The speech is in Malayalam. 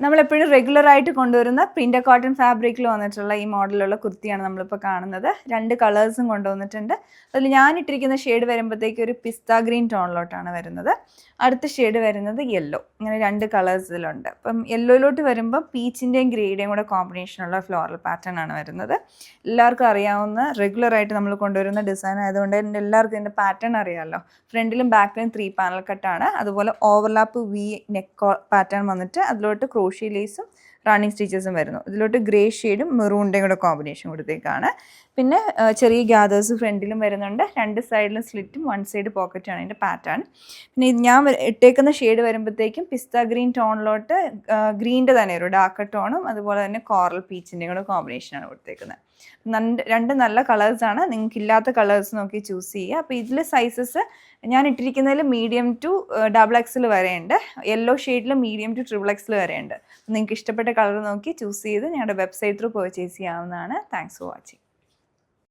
നമ്മളെപ്പോഴും റെഗുലറായിട്ട് കൊണ്ടുവരുന്ന പ്രിൻ്റഡ് കോട്ടൺ ഫാബ്രിക്കിൽ വന്നിട്ടുള്ള ഈ മോഡലുള്ള കുർത്തിയാണ് നമ്മളിപ്പോൾ കാണുന്നത്. 2 കളേഴ്സും കൊണ്ടുവന്നിട്ടുണ്ട്. അതിൽ ഞാനിട്ടിരിക്കുന്ന ഷെയ്ഡ് വരുമ്പോഴത്തേക്ക് ഒരു പിസ്ത ഗ്രീൻ ടോണിലോട്ടാണ് വരുന്നത്. അടുത്ത ഷെയ്ഡ് വരുന്നത് യെല്ലോ. ഇങ്ങനെ 2 കളേഴ്സിലുണ്ട്. അപ്പം യെല്ലോയിലോട്ട് വരുമ്പോൾ പീച്ചിൻ്റെയും ഗ്രേയുടെയും കൂടെ കോമ്പിനേഷനുള്ള ഫ്ലോറൽ പാറ്റേൺ ആണ് വരുന്നത്. എല്ലാവർക്കും അറിയാവുന്ന റെഗുലറായിട്ട് നമ്മൾ കൊണ്ടുവരുന്ന ഡിസൈൻ ആയതുകൊണ്ട് തന്നെ എല്ലാവർക്കും ഇതിൻ്റെ പാറ്റേൺ അറിയാമല്ലോ. ഫ്രണ്ടിലും ബാക്കിലും 3 പാനൽ കട്ടാണ്. അതുപോലെ ഓവർലാപ്പ് വി നെക്ക് പാറ്റേൺ വന്നിട്ട് അതിലോട്ട് ക്രോഷ്യ ലേസും റണ്ണിങ് സ്റ്റിച്ചസും വരുന്നു. ഇതിലോട്ട് ഗ്രേ ഷെയ്ഡും മെറൂണിൻ്റെയും കൂടെ കോമ്പിനേഷൻ കൊടുത്തേക്കാണ്. പിന്നെ ചെറിയ ഗ്യാദേഴ്സ് ഫ്രണ്ടിലും വരുന്നുണ്ട്. 2 സൈഡിലും സ്ലിറ്റും 1 സൈഡ് പോക്കറ്റാണ് ഇതിൻ്റെ പാറ്റേൺ. പിന്നെ ഞാൻ ഇട്ടേക്കുന്ന ഷെയ്ഡ് വരുമ്പോഴത്തേക്കും പിസ്ത ഗ്രീൻ ടോണിലോട്ട് ഗ്രീൻ്റെ തന്നെ ഒരു ഡാർക്ക് ടോണും അതുപോലെ തന്നെ കോറൽ പീച്ചിൻ്റെയും കൂടെ കോമ്പിനേഷനാണ് കൊടുത്തേക്കുന്നത്. 2 നല്ല കളേഴ്സാണ്. നിങ്ങൾക്ക് ഇല്ലാത്ത കളേഴ്സ് നോക്കി ചൂസ് ചെയ്യുക. അപ്പോൾ ഇതിൽ സൈസസ് ഞാൻ ഇട്ടിരിക്കുന്നതിൽ മീഡിയം ടു XXL വരെയുണ്ട്. യെല്ലോ ഷെയ്ഡിൽ മീഡിയം ടു XXL വരെയുണ്ട്. നിങ്ങൾക്ക് ഇഷ്ടപ്പെട്ട കളർ നോക്കി ചൂസ് ചെയ്ത് ഞങ്ങളുടെ വെബ്സൈറ്റ് ത്രൂ പർച്ചേസ് ചെയ്യാവുന്നതാണ്. Thanks for watching.